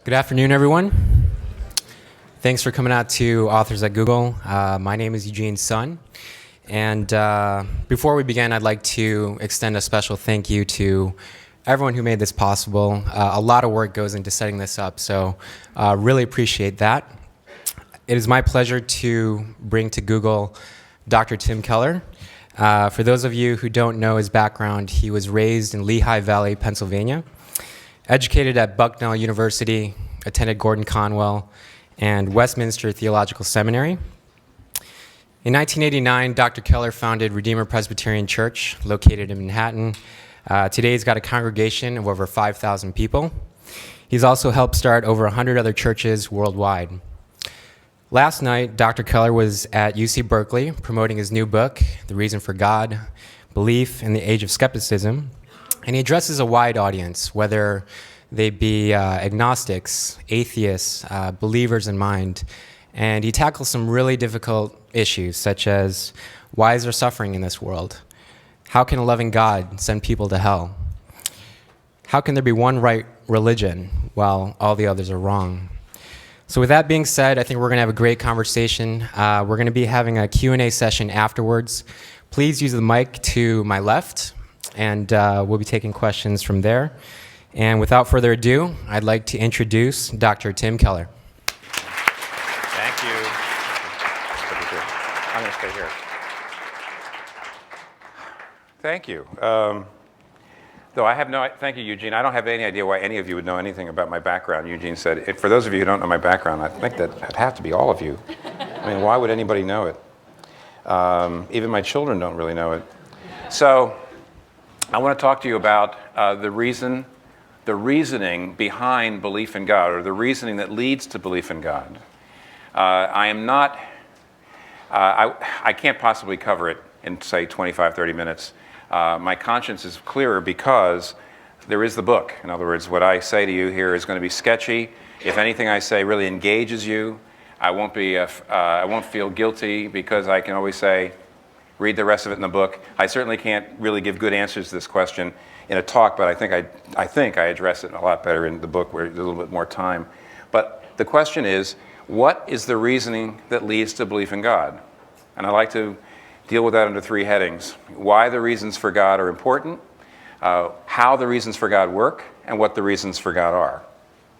Good afternoon, everyone. Thanks for coming out to Authors at Google. My name is Eugene Sun. And before we begin, I'd like to extend a special thank you to everyone who made this possible. A lot of work goes into setting this up, so really appreciate that. It is my pleasure to bring to Google Dr. Tim Keller. For those of you who don't know his background, he was raised in Lehigh Valley, Pennsylvania, educated at Bucknell University, attended Gordon Conwell, and Westminster Theological Seminary. In 1989, Dr. Keller founded Redeemer Presbyterian Church, located in Manhattan. Today, he's got a congregation of over 5,000 people. He's also helped start over 100 other churches worldwide. Last night, Dr. Keller was at UC Berkeley promoting his new book, The Reason for God, Belief in the Age of Skepticism. And he addresses a wide audience, whether they be agnostics, atheists, believers in mind. And he tackles some really difficult issues, such as, why is there suffering in this world? How can a loving God send people to hell? How can there be one right religion while all the others are wrong? So with that being said, I think we're going to have a great conversation. We're going to be having a Q&A session afterwards. Please use the mic to my left, and we'll be taking questions from there. And without further ado, I'd like to introduce Dr. Tim Keller. Thank you. I'm going to stay here. Thank you. Thank you, Eugene. I don't have any idea why any of you would know anything about my background. Eugene said, for those of you who don't know my background, I think that it'd have to be all of you. I mean, why would anybody know it? Even my children don't really know it. So I want to talk to you about the reasoning behind belief in God, or the reasoning that leads to belief in God. I can't possibly cover it in, say, 25, 30 minutes. My conscience is clearer because there is the book. In other words, what I say to you here is going to be sketchy. If anything I say really engages you, I won't feel guilty, because I can always say, read the rest of it in the book. I certainly can't really give good answers to this question in a talk, but I think I address it a lot better in the book, where there's a little bit more time. But the question is, what is the reasoning that leads to belief in God? And I like to deal with that under three headings: why the reasons for God are important, how the reasons for God work, and what the reasons for God are.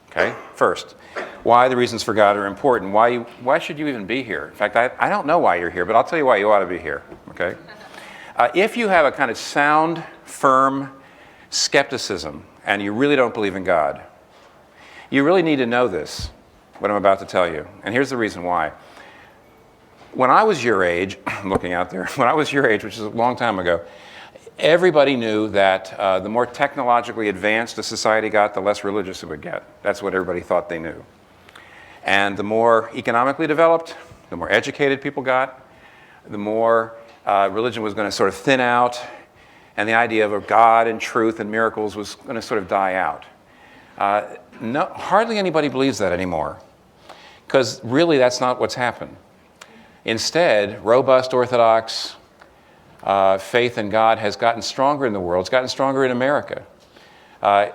Okay? First, why the reasons for God are important. Why should you even be here? In fact, I don't know why you're here, but I'll tell you why you ought to be here. Okay? If you have a kind of sound, firm skepticism, and you really don't believe in God, you really need to know this, what I'm about to tell you. And here's the reason why. When I was your age, I'm looking out there, when I was your age, which is a long time ago, everybody knew that the more technologically advanced a society got, the less religious it would get. That's what everybody thought they knew. And the more economically developed, the more educated people got, the more religion was going to sort of thin out, and the idea of a God and truth and miracles was going to sort of die out. Hardly anybody believes that anymore, because really that's not what's happened. Instead, robust Orthodox faith in God has gotten stronger in the world. It's gotten stronger in America.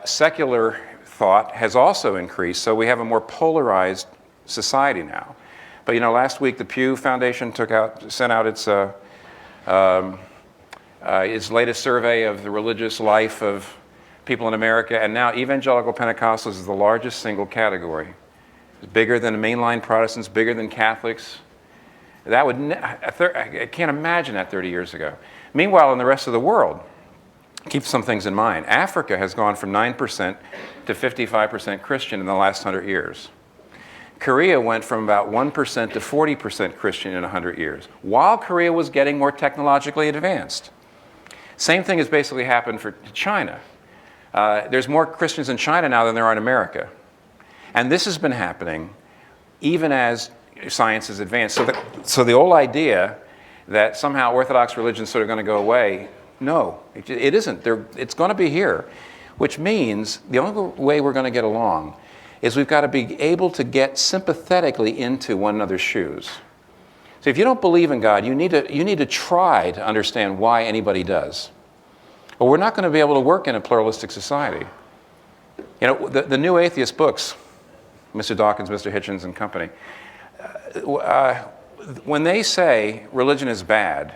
Secular thought has also increased, so we have a more polarized society now. But last week the Pew Foundation sent out its latest survey of the religious life of people in America, and now evangelical Pentecostals is the largest single category. It's bigger than mainline Protestants, bigger than Catholics. I can't imagine that 30 years ago. Meanwhile, in the rest of the world, keep some things in mind. Africa has gone from 9% to 55% Christian in the last 100 years. Korea went from about 1% to 40% Christian in 100 years, while Korea was getting more technologically advanced. Same thing has basically happened for China. There's more Christians in China now than there are in America. And this has been happening even as science has advanced. So the old idea that somehow Orthodox religion is sort of going to go away, no, it isn't. It's going to be here, which means the only way we're going to get along is we've got to be able to get sympathetically into one another's shoes. So if you don't believe in God, you need to try to understand why anybody does. Or we're not going to be able to work in a pluralistic society. The new atheist books, Mr. Dawkins, Mr. Hitchens, and company. When they say religion is bad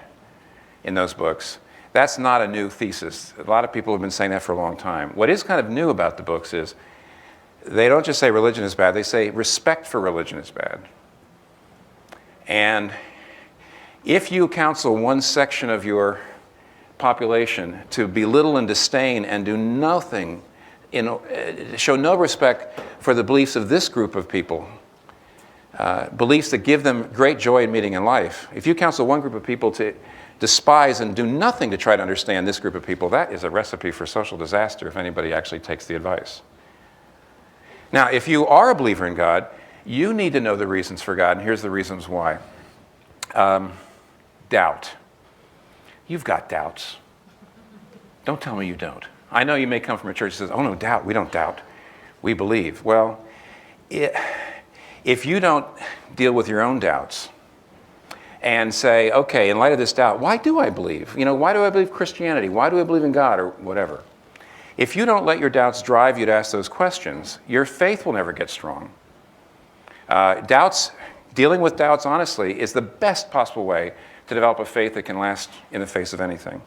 in those books, that's not a new thesis. A lot of people have been saying that for a long time. What is kind of new about the books is they don't just say religion is bad, they say respect for religion is bad. And if you counsel one section of your population to belittle and disdain and do nothing, show no respect for the beliefs of this group of people, beliefs that give them great joy and meaning in life, if you counsel one group of people to despise and do nothing to try to understand this group of people, that is a recipe for social disaster if anybody actually takes the advice. Now, if you are a believer in God, you need to know the reasons for God, and here's the reasons why. Doubt. You've got doubts. Don't tell me you don't. I know you may come from a church that says, oh no, doubt, we don't doubt. We believe. Well, if you don't deal with your own doubts and say, okay, in light of this doubt, why do I believe? Why do I believe Christianity? Why do I believe in God or whatever? If you don't let your doubts drive you to ask those questions, your faith will never get strong. Dealing with doubts honestly is the best possible way to develop a faith that can last in the face of anything.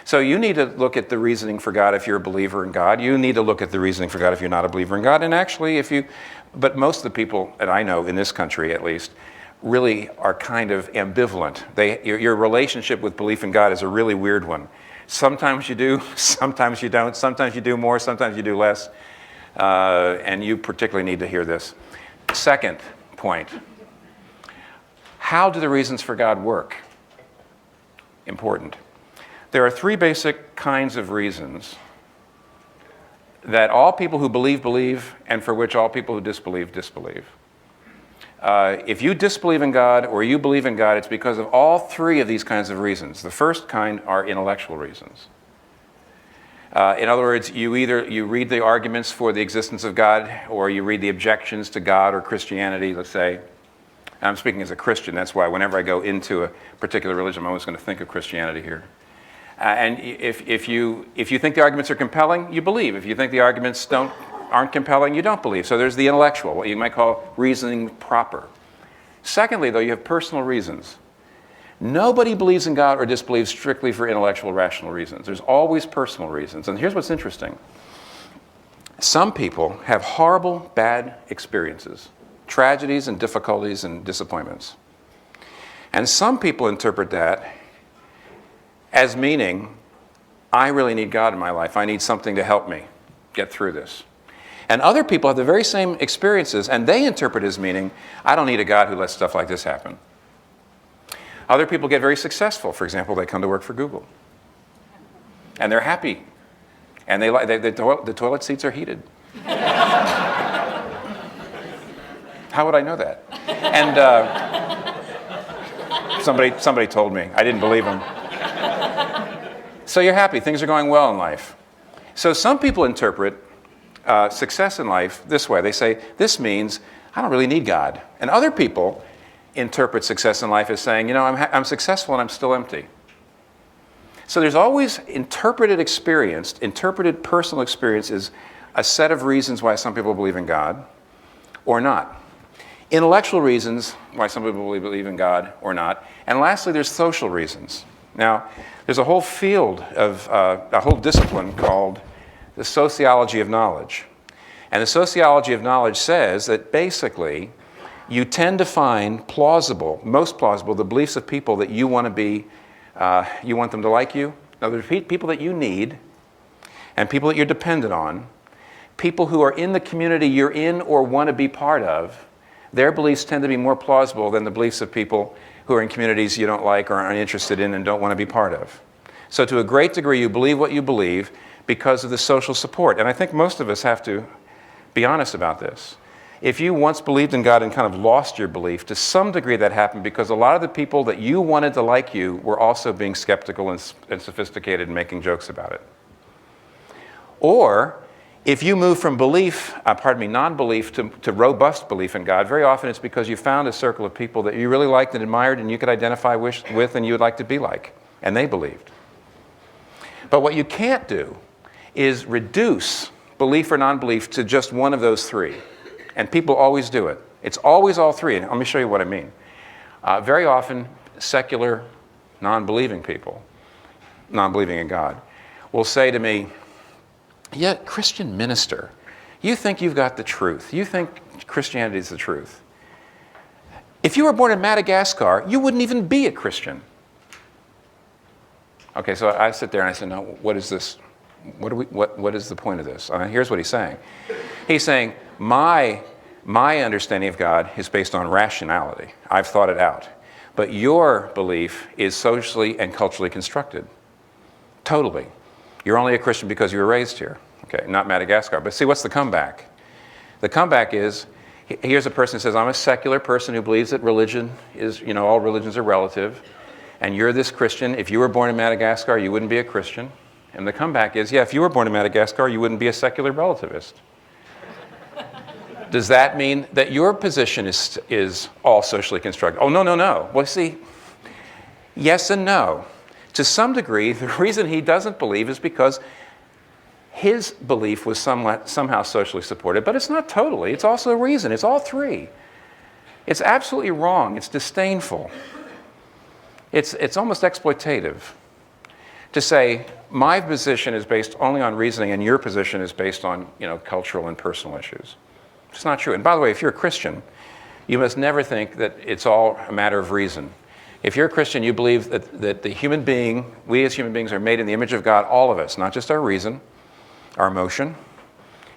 So you need to look at the reasoning for God if you're a believer in God. You need to look at the reasoning for God if you're not a believer in God. And actually, but most of the people that I know in this country at least really are kind of ambivalent. Your relationship with belief in God is a really weird one. Sometimes you do, sometimes you don't. Sometimes you do more, sometimes you do less. And you particularly need to hear this. Second point, how do the reasons for God work? Important. There are three basic kinds of reasons that all people who believe, and for which all people who disbelieve. If you disbelieve in God or you believe in God, it's because of all three of these kinds of reasons. The first kind are intellectual reasons. In other words, you read the arguments for the existence of God, or you read the objections to God or Christianity, let's say. I'm speaking as a Christian, that's why whenever I go into a particular religion, I'm always going to think of Christianity here. And if you think the arguments are compelling, you believe. If you think the arguments aren't compelling, you don't believe. So there's the intellectual, what you might call reasoning proper. Secondly, though, you have personal reasons. Nobody believes in God or disbelieves strictly for intellectual, rational reasons. There's always personal reasons. And here's what's interesting. Some people have horrible, bad experiences, tragedies and difficulties and disappointments. And some people interpret that as meaning, I really need God in my life. I need something to help me get through this. And other people have the very same experiences, and they interpret as meaning, I don't need a God who lets stuff like this happen. Other people get very successful. For example, they come to work for Google. And they're happy. And the toilet seats are heated. How would I know that? And somebody told me. I didn't believe them. So you're happy. Things are going well in life. So some people interpret success in life this way. They say, this means I don't really need God. And other people interpret success in life as saying, I'm successful and I'm still empty. So there's always interpreted personal experience is a set of reasons why some people believe in God or not. Intellectual reasons why some people believe in God or not. And lastly, there's social reasons. Now, there's a whole field of, a whole discipline called the sociology of knowledge. And the sociology of knowledge says that basically you tend to find most plausible, the beliefs of people that you want you want them to like you. Now, there's people that you need and people that you're dependent on, people who are in the community you're in or want to be part of. Their beliefs tend to be more plausible than the beliefs of people who are in communities you don't like or aren't interested in and don't want to be part of. So to a great degree, you believe what you believe because of the social support. And I think most of us have to be honest about this. If you once believed in God and kind of lost your belief, to some degree that happened because a lot of the people that you wanted to like you were also being skeptical and sophisticated and making jokes about it. Or if you move from non-belief to robust belief in God, very often it's because you found a circle of people that you really liked and admired and you could identify with and you would like to be like, and they believed. But what you can't do is reduce belief or non-belief to just one of those three. And people always do it. It's always all three. And let me show you what I mean. Very often, secular, non-believing people, non-believing in God, will say to me, yeah, Christian minister, you think you've got the truth. You think Christianity is the truth. If you were born in Madagascar, you wouldn't even be a Christian. Okay, so I sit there and I say, no, what is this? What is the point of this? Here's what he's saying. He's saying, my understanding of God is based on rationality. I've thought it out. But your belief is socially and culturally constructed. Totally. You're only a Christian because you were raised here. Okay, not Madagascar. But see, what's the comeback? The comeback is, here's a person who says, I'm a secular person who believes that religion is, all religions are relative. And you're this Christian. If you were born in Madagascar, you wouldn't be a Christian. And the comeback is, yeah, if you were born in Madagascar, you wouldn't be a secular relativist. Does that mean that your position is all socially constructed? Oh, no. Well, see, yes and no. To some degree, the reason he doesn't believe is because his belief was somehow socially supported, but it's not totally. It's also a reason. It's all three. It's absolutely wrong. It's disdainful. It's almost exploitative to say, my position is based only on reasoning and your position is based on cultural and personal issues. It's not true. And by the way, if you're a Christian, you must never think that it's all a matter of reason. If you're a Christian, you believe that the human being, we as human beings are made in the image of God, all of us, not just our reason, our emotion,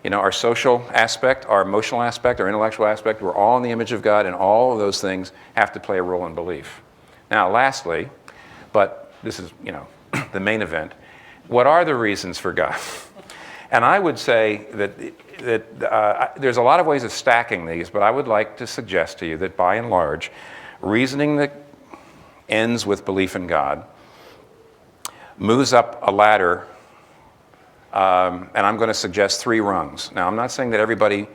our social aspect, our emotional aspect, our intellectual aspect, we're all in the image of God, and all of those things have to play a role in belief. Now, lastly, but this is, the main event, what are the reasons for God? And I would say that there's a lot of ways of stacking these, but I would like to suggest to you that by and large, reasoning that ends with belief in God moves up a ladder, and I'm going to suggest 3 rungs. Now, I'm not saying that everybody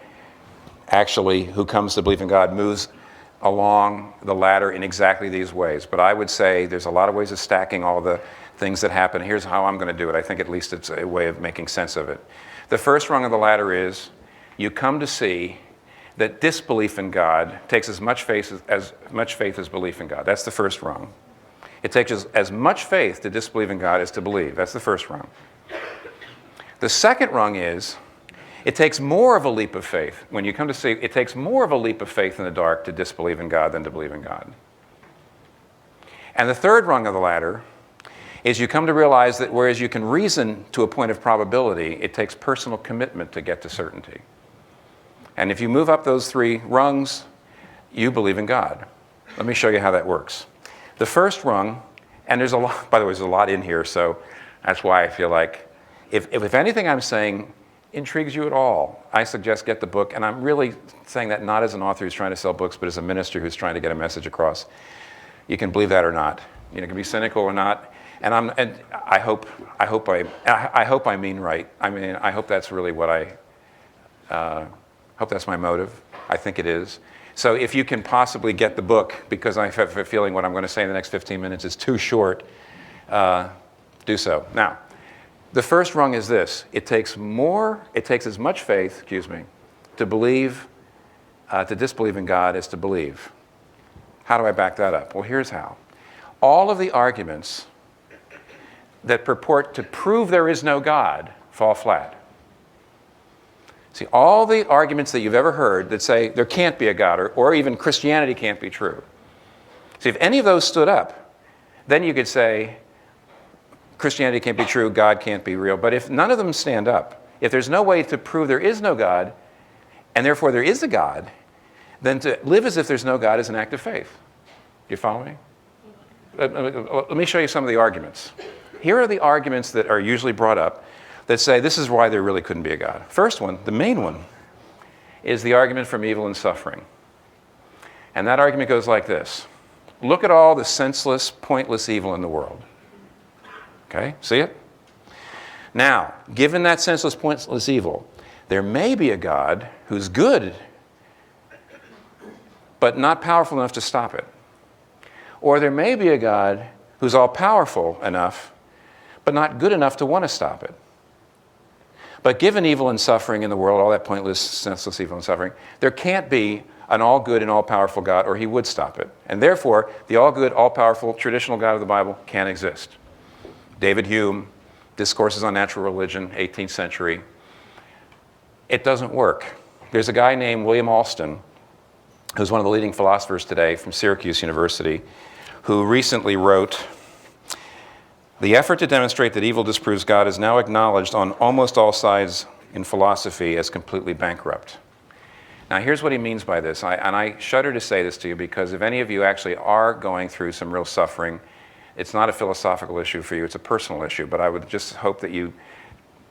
actually who comes to belief in God moves along the ladder in exactly these ways, but I would say there's a lot of ways of stacking all the things that happen. Here's how I'm going to do it. I think at least it's a way of making sense of it. The first rung of the ladder is you come to see that disbelief in God takes as much faith as belief in God. That's the first rung. It takes as much faith to disbelieve in God as to believe. That's the first rung. The second rung is it takes more of a leap of faith. When you come to see, it takes more of a leap of faith in the dark to disbelieve in God than to believe in God. And the third rung of the ladder is you come to realize that whereas you can reason to a point of probability, it takes personal commitment to get to certainty. And if you move up those 3 rungs, you believe in God. Let me show you how that works. The first rung, and there's a lot, by the way, there's a lot in here, so that's why I feel like if anything I'm saying intrigues you at all, I suggest get the book. And I'm really saying that not as an author who's trying to sell books, but as a minister who's trying to get a message across. You can believe that or not. You can be cynical or not. And I hope I mean right. I mean, I hope that's really what I hope that's my motive. I think it is. So if you can possibly get the book, because I have a feeling what I'm going to say in the next 15 minutes is too short, do so. Now, the first rung is this. It takes as much faith, to believe, to disbelieve in God as to believe. How do I back that up? Well, here's how. All of the arguments that purport to prove there is no God fall flat. See, all the arguments that you've ever heard that say there can't be a God, or even Christianity can't be true. See, if any of those stood up, then you could say Christianity can't be true, God can't be real. But if none of them stand up, if there's no way to prove there is no God, and therefore there is a God, then to live as if there's no God is an act of faith. Do you follow me? Let me show you some of the arguments. Here are the arguments that are usually brought up that say this is why there really couldn't be a God. First one, the main one, is the argument from evil and suffering. And that argument goes like this. Look at all the senseless, pointless evil in the world. Okay, see it? Now, given that senseless, pointless evil, there may be a God who's good, but not powerful enough to stop it. Or there may be a God who's all-powerful enough, but not good enough to want to stop it. But given evil and suffering in the world, all that pointless, senseless evil and suffering, there can't be an all-good and all-powerful God, or he would stop it. And therefore, the all-good, all-powerful, traditional God of the Bible can't exist. David Hume, Discourses on Natural Religion, 18th century. It doesn't work. There's a guy named William Alston, who's one of the leading philosophers today from Syracuse University, who recently wrote, "The effort to demonstrate that evil disproves God is now acknowledged on almost all sides in philosophy as completely bankrupt." Now, here's what he means by this, and I shudder to say this to you because if any of you actually are going through some real suffering, it's not a philosophical issue for you, it's a personal issue, but I would just hope that you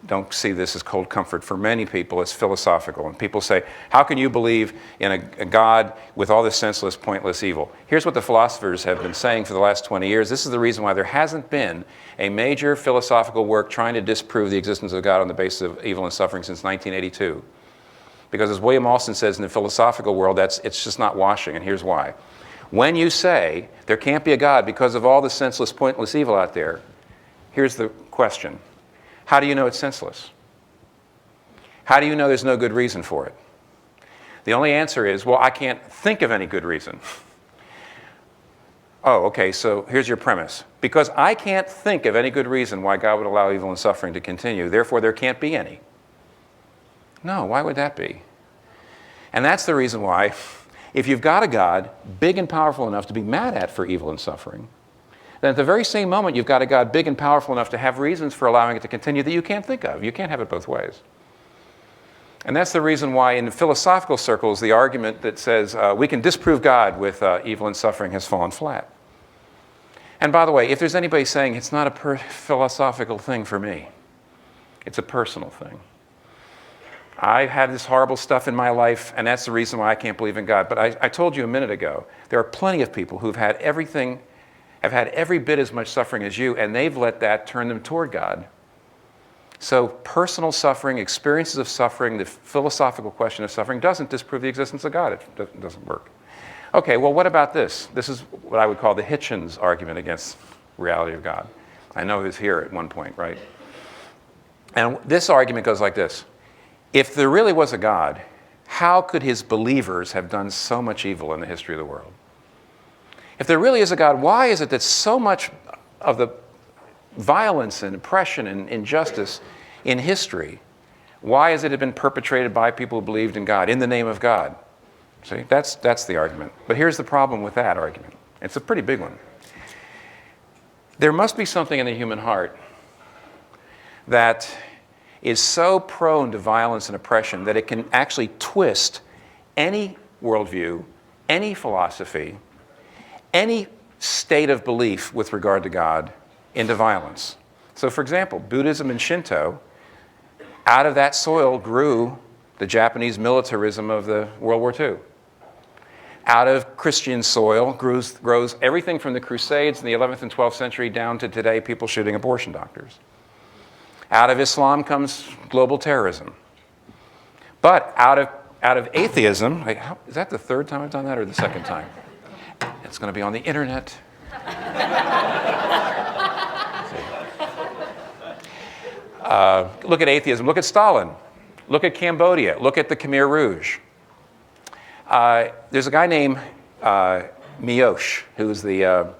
don't see this as cold comfort. For many people, it's philosophical. And people say, how can you believe in a God with all this senseless, pointless evil? Here's what the philosophers have been saying for the last 20 years. This is the reason why there hasn't been a major philosophical work trying to disprove the existence of God on the basis of evil and suffering since 1982. Because as William Alston says, in the philosophical world, it's just not washing, and here's why. When you say there can't be a God because of all the senseless, pointless evil out there, here's the question. How do you know it's senseless? How do you know there's no good reason for it? The only answer is, well, I can't think of any good reason. Oh, okay, so here's your premise. Because I can't think of any good reason why God would allow evil and suffering to continue, therefore there can't be any. No, why would that be? And that's the reason why, if you've got a God big and powerful enough to be mad at for evil and suffering, then at the very same moment you've got a God big and powerful enough to have reasons for allowing it to continue that you can't think of. You can't have it both ways. And that's the reason why in philosophical circles the argument that says we can disprove God with evil and suffering has fallen flat. And by the way, if there's anybody saying it's not a philosophical thing for me, it's a personal thing. I've had this horrible stuff in my life, and that's the reason why I can't believe in God. But I told you a minute ago, there are plenty of people who've had everything, have had every bit as much suffering as you, and they've let that turn them toward God. So personal suffering, experiences of suffering, the philosophical question of suffering doesn't disprove the existence of God. It doesn't work. Okay, well, what about this? This is what I would call the Hitchens argument against reality of God. I know it was here at one point, right? And this argument goes like this. If there really was a God, how could his believers have done so much evil in the history of the world? If there really is a God, why is it that so much of the violence and oppression and injustice in history, why has it been perpetrated by people who believed in God, in the name of God? See, that's the argument. But here's the problem with that argument. It's a pretty big one. There must be something in the human heart that is so prone to violence and oppression that it can actually twist any worldview, any philosophy, any state of belief with regard to God into violence. So for example, Buddhism and Shinto, out of that soil grew the Japanese militarism of the World War II. Out of Christian soil grows everything from the Crusades in the 11th and 12th century down to today, people shooting abortion doctors. Out of Islam comes global terrorism. But out of atheism, is that the third time I've done that or the second time? It's going to be on the internet. Look at atheism. Look at Stalin. Look at Cambodia. Look at the Khmer Rouge. There's a guy named Miłosz, who's the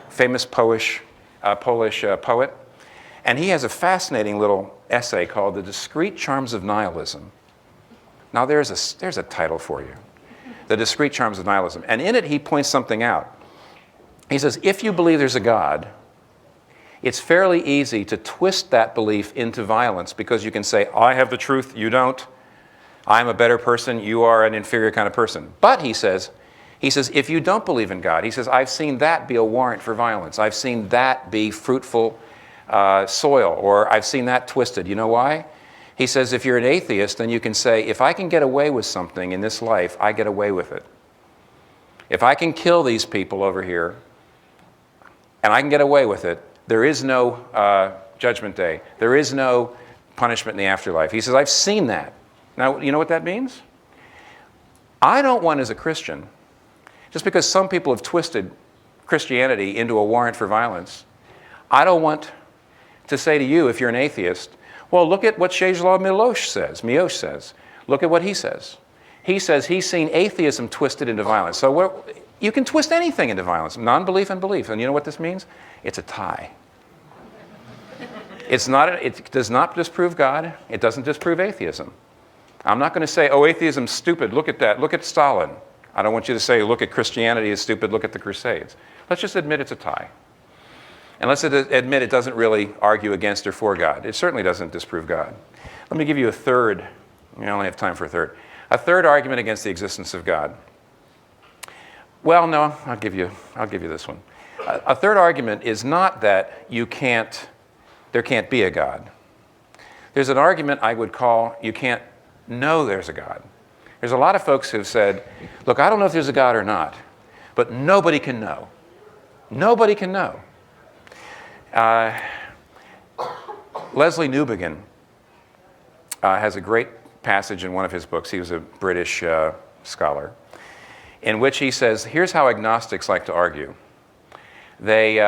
famous Polish poet. And he has a fascinating little essay called The Discrete Charms of Nihilism. Now there's a title for you. The Discrete Charms of Nihilism. And in it he points something out. He says, if you believe there's a God, it's fairly easy to twist that belief into violence because you can say, I have the truth, you don't. I'm a better person, you are an inferior kind of person. But he says, if you don't believe in God, he says, I've seen that be a warrant for violence. I've seen that be fruitful soil, or I've seen that twisted. You know why? He says, if you're an atheist, then you can say, if I can get away with something in this life, I get away with it. If I can kill these people over here, and I can get away with it, there is no judgment day. There is no punishment in the afterlife. He says, I've seen that. Now, you know what that means? I don't want, as a Christian, just because some people have twisted Christianity into a warrant for violence, I don't want to say to you, if you're an atheist, Well, look at what Czesław Miłosz says. Look at what he says. He says he's seen atheism twisted into violence. So you can twist anything into violence, non-belief and belief. And you know what this means? It's a tie. It does not disprove God. It doesn't disprove atheism. I'm not going to say, oh, atheism's stupid. Look at that. Look at Stalin. I don't want you to say, look at Christianity is stupid. Look at the Crusades. Let's just admit it's a tie. And let's admit it doesn't really argue against or for God. It certainly doesn't disprove God. Let me give you a third. We only have time for a third. A third argument against the existence of God. Well, no, I'll give you this one. A third argument is not that there can't be a God. There's an argument I would call you can't know there's a God. There's a lot of folks who've said, look, I don't know if there's a God or not, but nobody can know. Nobody can know. Leslie Newbigin has a great passage in one of his books. He was a British scholar, in which he says, here's how agnostics like to argue. They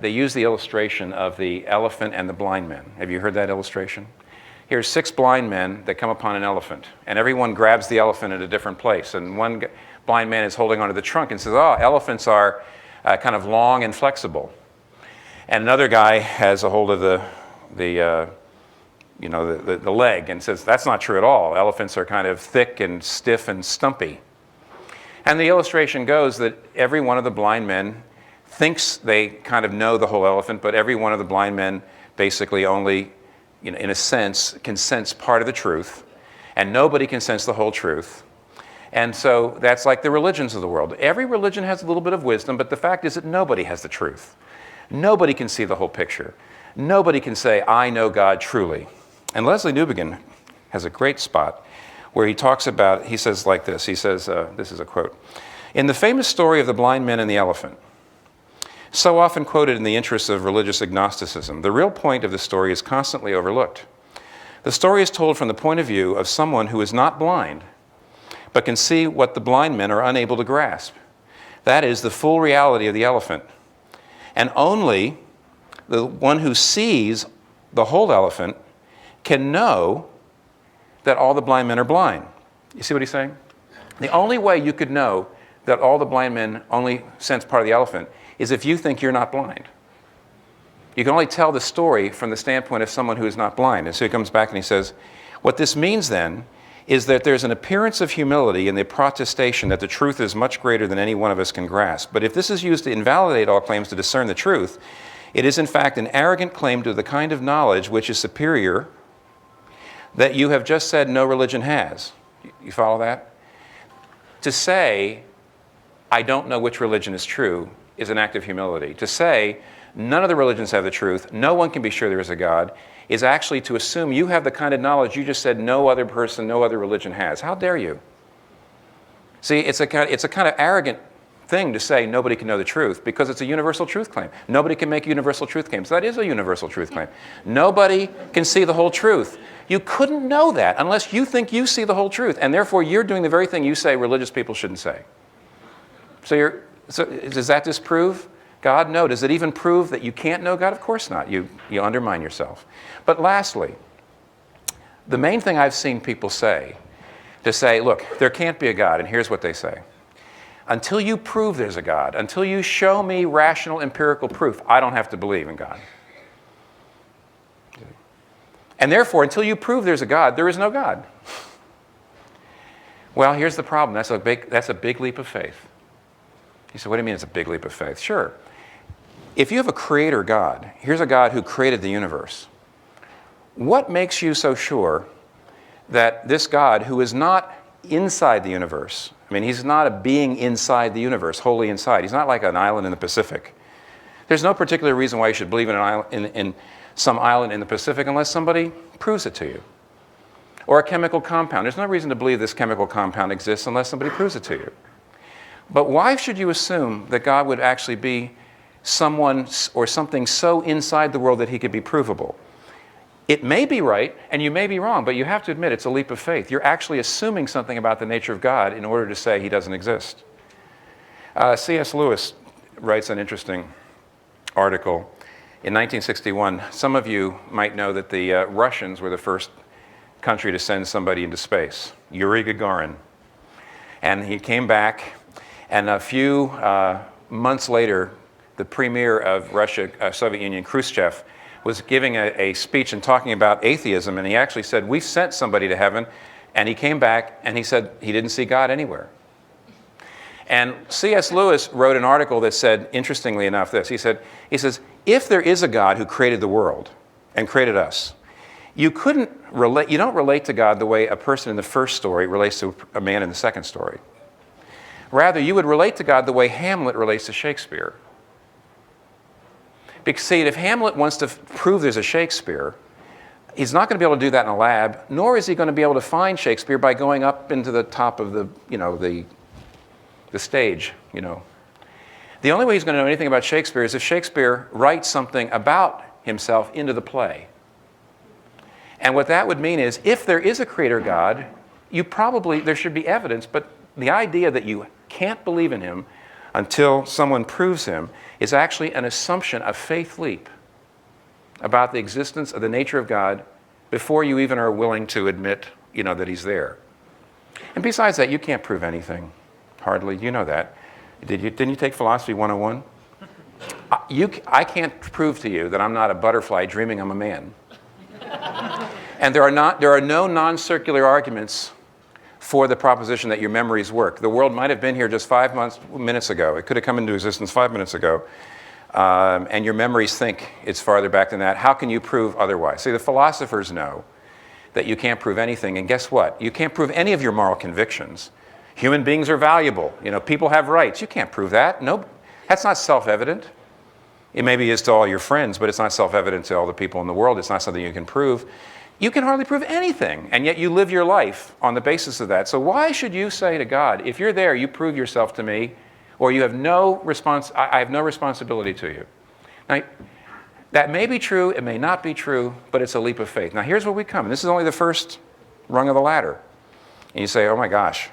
use the illustration of the elephant and the blind men. Have you heard that illustration? Here's 6 blind men that come upon an elephant, and everyone grabs the elephant at a different place. And one blind man is holding onto the trunk and says, oh, elephants are kind of long and flexible. And another guy has a hold of the leg and says, that's not true at all. Elephants are kind of thick and stiff and stumpy. And the illustration goes that every one of the blind men thinks they kind of know the whole elephant, but every one of the blind men basically only, in a sense, can sense part of the truth, and nobody can sense the whole truth. And so that's like the religions of the world. Every religion has a little bit of wisdom, but the fact is that nobody has the truth. Nobody can see the whole picture. Nobody can say, I know God truly. And Leslie Newbigin has a great spot where he says like this, he says, this is a quote, in the famous story of the blind men and the elephant, so often quoted in the interests of religious agnosticism, the real point of the story is constantly overlooked. The story is told from the point of view of someone who is not blind, but can see what the blind men are unable to grasp. That is the full reality of the elephant. And only the one who sees the whole elephant can know that all the blind men are blind. You see what he's saying? The only way you could know that all the blind men only sense part of the elephant is if you think you're not blind. You can only tell the story from the standpoint of someone who is not blind. And so he comes back and he says, what this means then is that there's an appearance of humility in the protestation that the truth is much greater than any one of us can grasp. But if this is used to invalidate all claims to discern the truth, it is in fact an arrogant claim to the kind of knowledge which is superior that you have just said no religion has. You follow that? To say, I don't know which religion is true, is an act of humility. To say, none of the religions have the truth, no one can be sure there is a God, is actually to assume you have the kind of knowledge you just said no other person, no other religion has. How dare you? See, it's a kind of arrogant thing to say nobody can know the truth because it's a universal truth claim. Nobody can make universal truth claims. That is a universal truth claim. Nobody can see the whole truth. You couldn't know that unless you think you see the whole truth, and therefore you're doing the very thing you say religious people shouldn't say. So does that disprove God? No. Does it even prove that you can't know God? Of course not. You undermine yourself. But lastly, the main thing I've seen people say, to say, look, there can't be a God, and here's what they say. Until you prove there's a God, until you show me rational empirical proof, I don't have to believe in God. And therefore, until you prove there's a God, there is no God. Well, here's the problem. That's a big leap of faith. You say, what do you mean it's a big leap of faith? Sure. If you have a creator God, here's a God who created the universe. What makes you so sure that this God, who is not inside the universe, I mean, he's not a being inside the universe, wholly inside. He's not like an island in the Pacific. There's no particular reason why you should believe in some island in the Pacific unless somebody proves it to you. Or a chemical compound. There's no reason to believe this chemical compound exists unless somebody proves it to you. But why should you assume that God would actually be someone or something so inside the world that he could be provable? It may be right, and you may be wrong, but you have to admit it's a leap of faith. You're actually assuming something about the nature of God in order to say he doesn't exist. C.S. Lewis writes an interesting article In 1961, some of you might know that the Russians were the first country to send somebody into space, Yuri Gagarin. And he came back, and a few months later, the premier of Russia, Soviet Union, Khrushchev, was giving a speech and talking about atheism, and he actually said, "We've sent somebody to heaven," and he came back and he said he didn't see God anywhere. And C.S. Lewis wrote an article that said, interestingly enough, this. He says, if there is a God who created the world and created us, you don't relate to God the way a person in the first story relates to a man in the second story. Rather, you would relate to God the way Hamlet relates to Shakespeare. Because, see, if Hamlet wants to prove there's a Shakespeare, he's not going to be able to do that in a lab, nor is he going to be able to find Shakespeare by going up into the top of the stage, The only way he's going to know anything about Shakespeare is if Shakespeare writes something about himself into the play. And what that would mean is, if there is a creator God, there should be evidence, but the idea that you can't believe in him until someone proves him is actually an assumption, a faith leap about the existence of the nature of God before you even are willing to admit, that he's there. And besides that, you can't prove anything, hardly. You know that. Didn't you take Philosophy 101? I can't prove to you that I'm not a butterfly dreaming I'm a man. And there are no non-circular arguments for the proposition that your memories work. The world might have been here just 5 minutes ago. It could have come into existence 5 minutes ago. And your memories think it's farther back than that. How can you prove otherwise? See, the philosophers know that you can't prove anything. And guess what? You can't prove any of your moral convictions. Human beings are valuable. People have rights. You can't prove that. No, that's not self-evident. It maybe is to all your friends, but it's not self-evident to all the people in the world. It's not something you can prove. You can hardly prove anything, and yet you live your life on the basis of that. So why should you say to God, if you're there, you prove yourself to me, or you have I have no responsibility to you? Now, that may be true, it may not be true, but it's a leap of faith. Now here's where we come. This is only the first rung of the ladder. And you say, oh my gosh,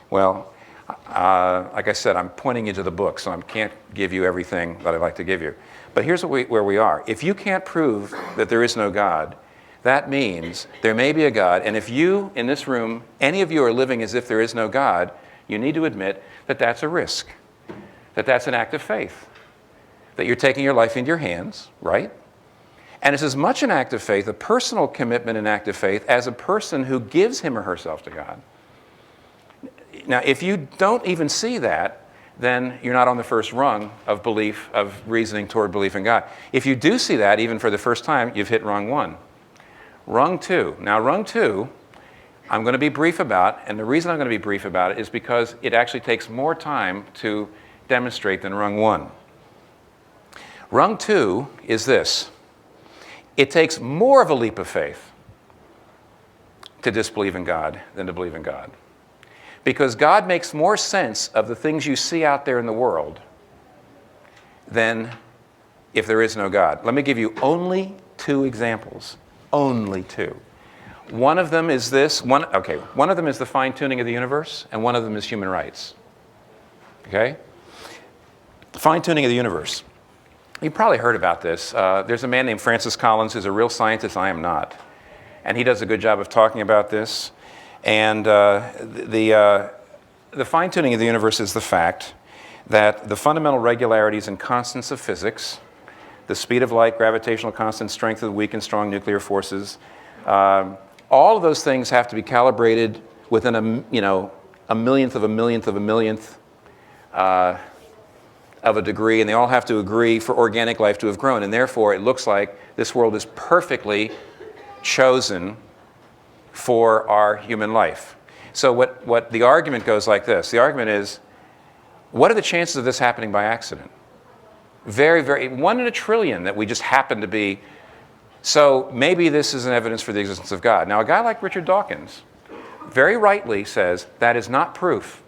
well, like I said, I'm pointing you to the book, so I can't give you everything that I'd like to give you. But here's where we are. If you can't prove that there is no God, that means there may be a God, and if you, in this room, any of you are living as if there is no God, you need to admit that that's a risk, that that's an act of faith, that you're taking your life into your hands, right? And it's as much an act of faith, a personal commitment and act of faith, as a person who gives him or herself to God. Now, if you don't even see that, then you're not on the first rung of belief, of reasoning toward belief in God. If you do see that, even for the first time, you've hit rung one. Rung two. Now, rung two, I'm going to be brief about, and the reason I'm going to be brief about it is because it actually takes more time to demonstrate than rung one. Rung two is this. It takes more of a leap of faith to disbelieve in God than to believe in God. Because God makes more sense of the things you see out there in the world than if there is no God. Let me give you only 2 examples. Only 2. One of them is this. One of them is the fine-tuning of the universe, and one of them is human rights. Okay? Fine-tuning of the universe. You've probably heard about this. There's a man named Francis Collins who's a real scientist. I am not. And he does a good job of talking about this. And the fine-tuning of the universe is the fact that the fundamental regularities and constants of physics, the speed of light, gravitational constant, strength of the weak and strong nuclear forces, all of those things have to be calibrated within a millionth of a millionth of a millionth of a degree, and they all have to agree for organic life to have grown. And therefore, it looks like this world is perfectly chosen for our human life. So what the argument goes like this. The argument is, what are the chances of this happening by accident? Very, very, 1 in a trillion that we just happen to be. So maybe this is an evidence for the existence of God. Now, a guy like Richard Dawkins very rightly says that is not proof.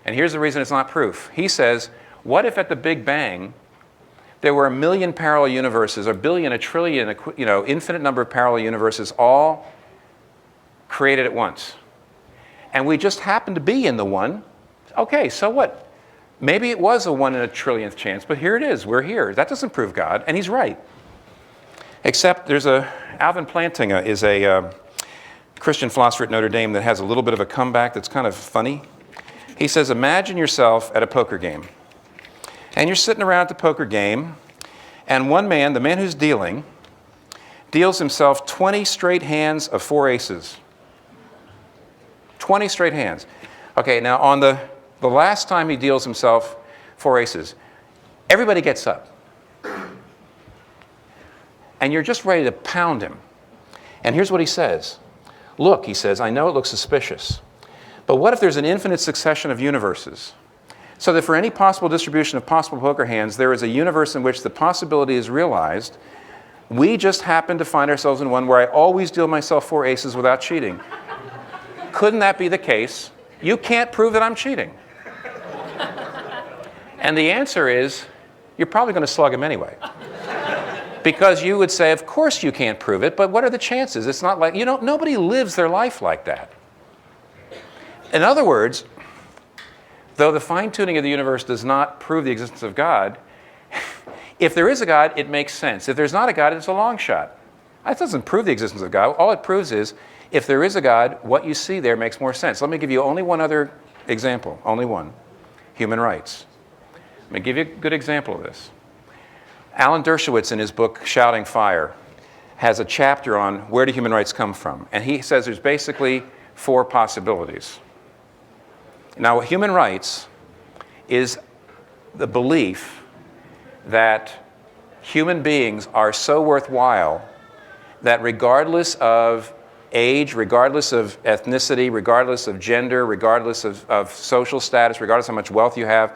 And here's the reason it's not proof. He says, what if at the Big Bang there were a million parallel universes, a billion, a trillion, infinite number of parallel universes, all created at once. And we just happen to be in the one. Okay, so what? Maybe it was a 1 in a trillionth chance, but here it is. We're here. That doesn't prove God, and he's right. Except Alvin Plantinga is a Christian philosopher at Notre Dame that has a little bit of a comeback that's kind of funny. He says, imagine yourself at a poker game. And you're sitting around at the poker game, and one man, the man who's dealing, deals himself 20 straight hands of 4 aces. 20 straight hands. Okay, now on the last time he deals himself 4 aces, everybody gets up. And you're just ready to pound him. And here's what he says. Look, he says, I know it looks suspicious, but what if there's an infinite succession of universes? So that for any possible distribution of possible poker hands, there is a universe in which the possibility is realized. We just happen to find ourselves in one where I always deal myself 4 aces without cheating. Couldn't that be the case? You can't prove that I'm cheating. And the answer is, you're probably going to slug him anyway. Because you would say, of course you can't prove it, but what are the chances? It's not like, nobody lives their life like that. In other words, though the fine-tuning of the universe does not prove the existence of God, if there is a God, it makes sense. If there's not a God, it's a long shot. That doesn't prove the existence of God. All it proves is, if there is a God, what you see there makes more sense. Let me give you only one other example, only one. Human rights. Let me give you a good example of this. Alan Dershowitz, in his book, Shouting Fire, has a chapter on where do human rights come from. And he says there's basically 4 possibilities. Now, human rights is the belief that human beings are so worthwhile that regardless of age, regardless of ethnicity, regardless of gender, regardless of social status, regardless of how much wealth you have,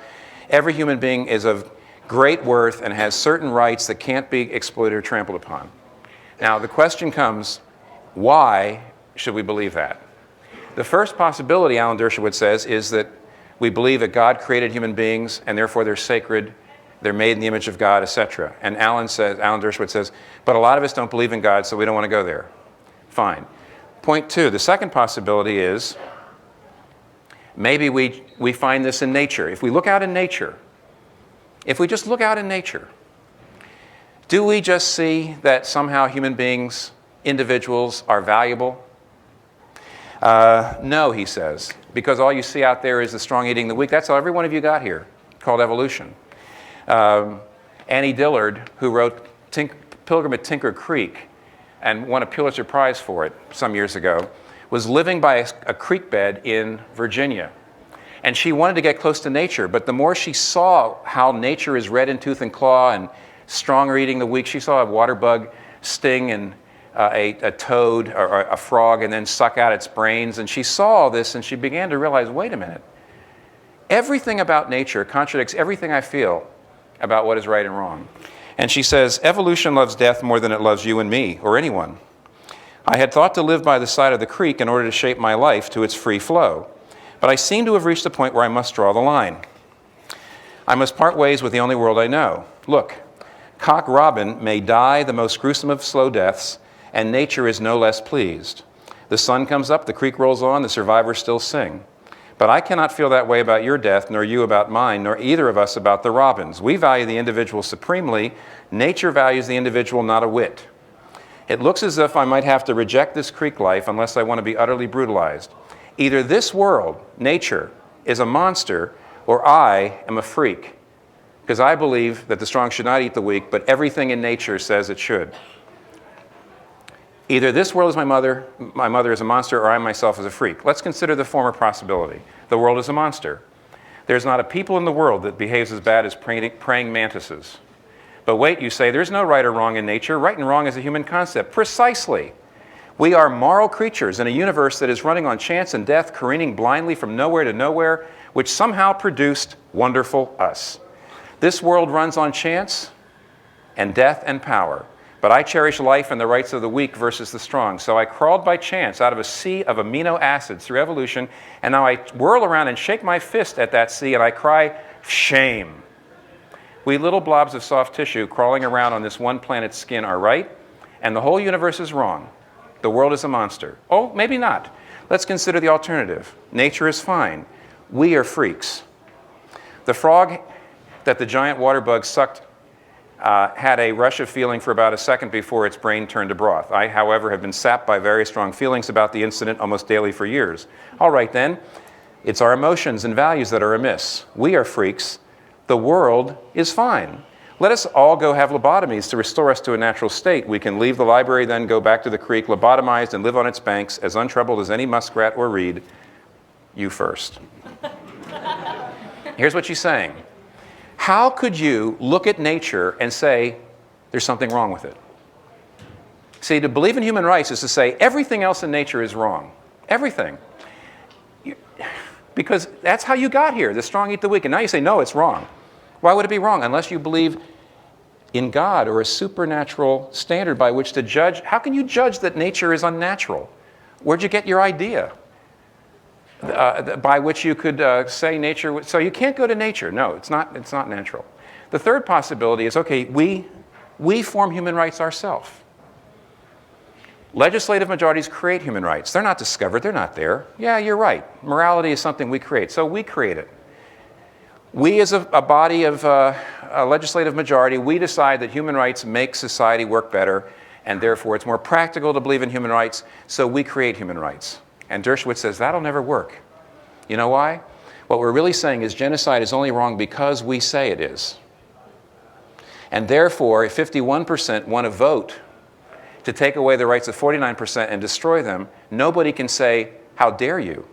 every human being is of great worth and has certain rights that can't be exploited or trampled upon. Now, the question comes, why should we believe that? The first possibility, Alan Dershowitz says, is that we believe that God created human beings and therefore they're sacred, they're made in the image of God, etc. And Alan Dershowitz says, but a lot of us don't believe in God, so we don't want to go there. Fine. Point 2, the second possibility is maybe we find this in nature. If we look out in nature, if we just look out in nature, do we just see that somehow human beings, individuals, are valuable? No, he says, because all you see out there is the strong eating the weak. That's how every one of you got here, called evolution. Annie Dillard, who wrote Pilgrim at Tinker Creek and won a Pulitzer Prize for it some years ago, was living by a creek bed in Virginia. And she wanted to get close to nature, but the more she saw how nature is red in tooth and claw and strong are eating the weak, she saw a water bug sting and a toad or a frog and then suck out its brains. And she saw all this and she began to realize, wait a minute, everything about nature contradicts everything I feel about what is right and wrong. And she says, evolution loves death more than it loves you and me or anyone. I had thought to live by the side of the creek in order to shape my life to its free flow. But I seem to have reached a point where I must draw the line. I must part ways with the only world I know. Look, Cock Robin may die the most gruesome of slow deaths, and nature is no less pleased. The sun comes up, the creek rolls on, the survivors still sing. But I cannot feel that way about your death, nor you about mine, nor either of us about the robins. We value the individual supremely. Nature values the individual not a whit. It looks as if I might have to reject this creek life unless I want to be utterly brutalized. Either this world, nature, is a monster, or I am a freak. Because I believe that the strong should not eat the weak, but everything in nature says it should. Either this world is my mother is a monster, or I myself is a freak. Let's consider the former possibility. The world is a monster. There's not a people in the world that behaves as bad as praying mantises. But wait, you say, there's no right or wrong in nature. Right and wrong is a human concept. Precisely. We are moral creatures in a universe that is running on chance and death, careening blindly from nowhere to nowhere, which somehow produced wonderful us. This world runs on chance and death and power. But I cherish life and the rights of the weak versus the strong. So I crawled by chance out of a sea of amino acids through evolution, and now I whirl around and shake my fist at that sea and I cry, shame. We little blobs of soft tissue crawling around on this one planet's skin are right, and the whole universe is wrong. The world is a monster. Oh, maybe not. Let's consider the alternative. Nature is fine. We are freaks. The frog that the giant water bug sucked had a rush of feeling for about a second before its brain turned to broth. I, however, have been sapped by very strong feelings about the incident almost daily for years. All right, then. It's our emotions and values that are amiss. We are freaks. The world is fine. Let us all go have lobotomies to restore us to a natural state. We can leave the library, then go back to the creek, lobotomized, and live on its banks, as untroubled as any muskrat or reed. You first. Here's what she's saying. How could you look at nature and say there's something wrong with it? See, to believe in human rights is to say everything else in nature is wrong. Everything. Because that's how you got here. The strong eat the weak. And now you say, no, it's wrong. Why would it be wrong? Unless you believe in God or a supernatural standard by which to judge. How can you judge that nature is unnatural? Where'd you get your idea? By which you could say nature. So you can't go to nature. No, it's not natural. The third possibility is, okay, we form human rights ourselves. Legislative majorities create human rights. They're not discovered. They're not there. Yeah, you're right. Morality is something we create. So we create it. We as a body of a legislative majority, we decide that human rights make society work better, and therefore it's more practical to believe in human rights, so we create human rights. And Dershowitz says that'll never work. You know why? What we're really saying is genocide is only wrong because we say it is. And therefore, if 51% want to vote to take away the rights of 49% and destroy them, nobody can say, how dare you?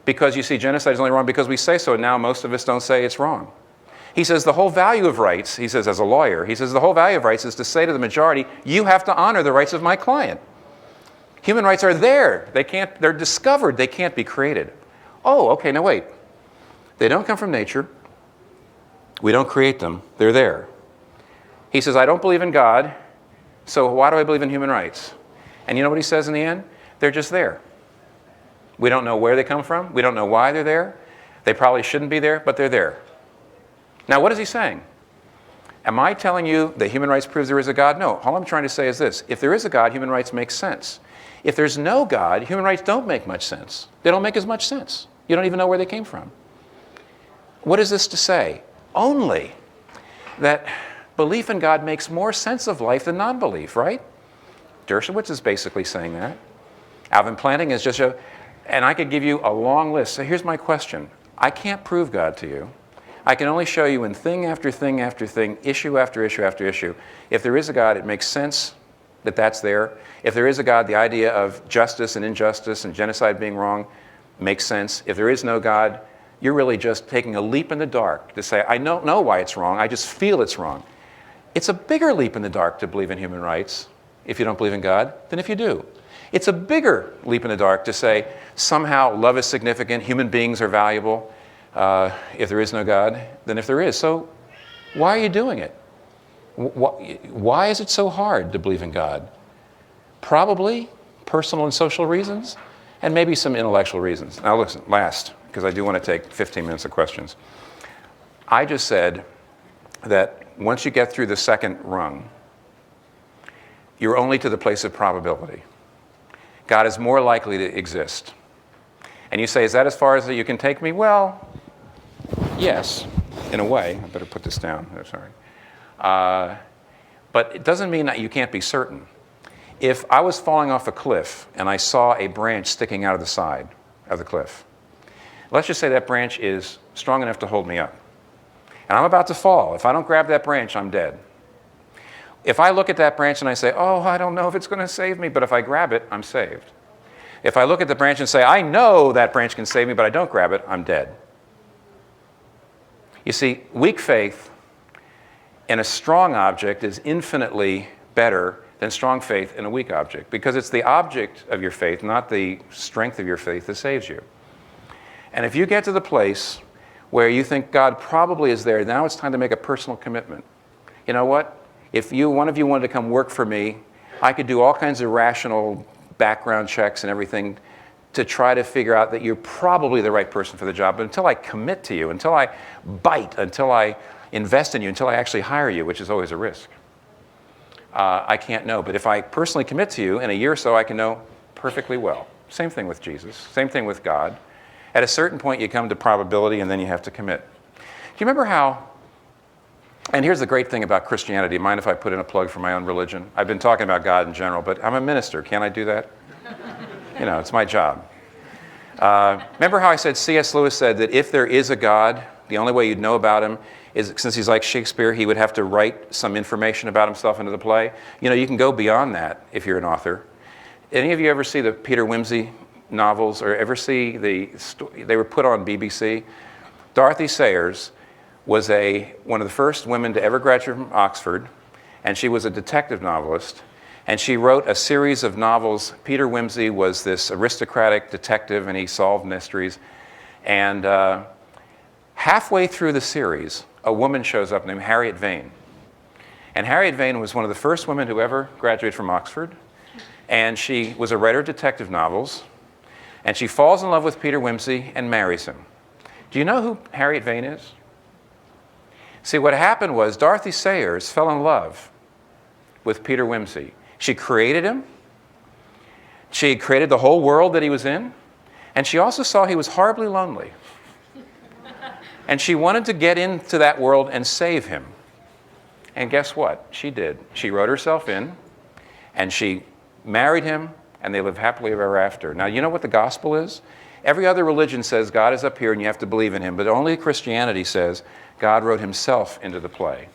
Because you see, genocide is only wrong because we say so, and now most of us don't say it's wrong. He says the whole value of rights, he says as a lawyer, he says the whole value of rights is to say to the majority, you have to honor the rights of my client. Human rights are there. They're discovered. They can't be created. Oh, okay, now wait. They don't come from nature. We don't create them. They're there. He says, I don't believe in God, so why do I believe in human rights? And you know what he says in the end? They're just there. We don't know where they come from. We don't know why they're there. They probably shouldn't be there, but they're there. Now, what is he saying? Am I telling you that human rights proves there is a God? No. All I'm trying to say is this. If there is a God, human rights make sense. If there's no God, human rights don't make much sense. They don't make as much sense. You don't even know where they came from. What is this to say? Only that belief in God makes more sense of life than non-belief, right? Dershowitz is basically saying that. Alvin Planting is just and I could give you a long list. So here's my question. I can't prove God to you. I can only show you in thing after thing after thing, issue after issue after issue. If there is a God, it makes sense that that's there. If there is a God, the idea of justice and injustice and genocide being wrong makes sense. If there is no God, you're really just taking a leap in the dark to say, I don't know why it's wrong, I just feel it's wrong. It's a bigger leap in the dark to believe in human rights if you don't believe in God than if you do. It's a bigger leap in the dark to say somehow love is significant, human beings are valuable if there is no God than if there is. So why are you doing it? Why is it so hard to believe in God? Probably personal and social reasons, and maybe some intellectual reasons. Now listen, last, because I do want to take 15 minutes of questions. I just said that once you get through the second rung, you're only to the place of probability. God is more likely to exist. And you say, is that as far as you can take me? Well, yes, in a way. I better put this down. I'm sorry. But it doesn't mean that you can't be certain. If I was falling off a cliff and I saw a branch sticking out of the side of the cliff, let's just say that branch is strong enough to hold me up. And I'm about to fall. If I don't grab that branch, I'm dead. If I look at that branch and I say, oh, I don't know if it's going to save me, but if I grab it, I'm saved. If I look at the branch and say, I know that branch can save me, but I don't grab it, I'm dead. You see, weak faith in a strong object is infinitely better than strong faith in a weak object, because it's the object of your faith, not the strength of your faith, that saves you. And if you get to the place where you think God probably is there, now it's time to make a personal commitment. You know what? If one of you wanted to come work for me, I could do all kinds of rational background checks and everything to try to figure out that you're probably the right person for the job. But until I commit to you, until I bite, until I invest in you, until I actually hire you, which is always a risk, I can't know. But if I personally commit to you, in a year or so, I can know perfectly well. Same thing with Jesus. Same thing with God. At a certain point, you come to probability, and then you have to commit. you remember how, and here's the great thing about Christianity. Mind if I put in a plug for my own religion? I've been talking about God in general, but I'm a minister. Can't I do that? You know, it's my job. Remember how I said C.S. Lewis said that if there is a God, the only way you'd know about him is, since he's like Shakespeare, he would have to write some information about himself into the play. You know, you can go beyond that if you're an author. Any of you ever see the Peter Wimsey novels, or ever see they were put on BBC? Dorothy Sayers was one of the first women to ever graduate from Oxford, and she was a detective novelist, and she wrote a series of novels. Peter Wimsey was this aristocratic detective, and he solved mysteries. And halfway through the series, a woman shows up named Harriet Vane. And Harriet Vane was one of the first women who ever graduated from Oxford, and she was a writer of detective novels, and she falls in love with Peter Wimsey and marries him. Do you know who Harriet Vane is? See, what happened was Dorothy Sayers fell in love with Peter Wimsey. She created him. She created the whole world that he was in. And she also saw he was horribly lonely. And she wanted to get into that world and save him. And guess what? She did. She wrote herself in, and she married him, and they lived happily ever after. Now, you know what the gospel is? Every other religion says God is up here and you have to believe in him, but only Christianity says God wrote himself into the play.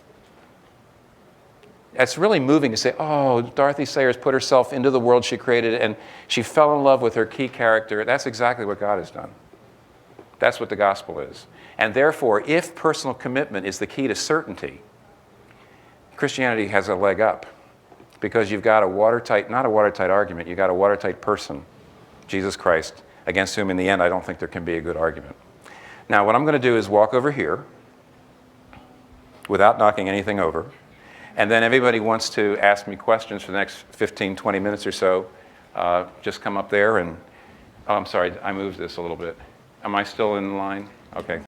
It's really moving to say, oh, Dorothy Sayers put herself into the world she created, and she fell in love with her key character. That's exactly what God has done. That's what the gospel is. And therefore, if personal commitment is the key to certainty, Christianity has a leg up, because you've got a watertight, not a watertight argument, you've got a watertight person, Jesus Christ, against whom in the end I don't think there can be a good argument. Now, what I'm going to do is walk over here without knocking anything over. And then everybody wants to ask me questions for the next 15, 20 minutes or so. Just come up there and, oh, I'm sorry, I moved this a little bit. Am I still in line? Okay.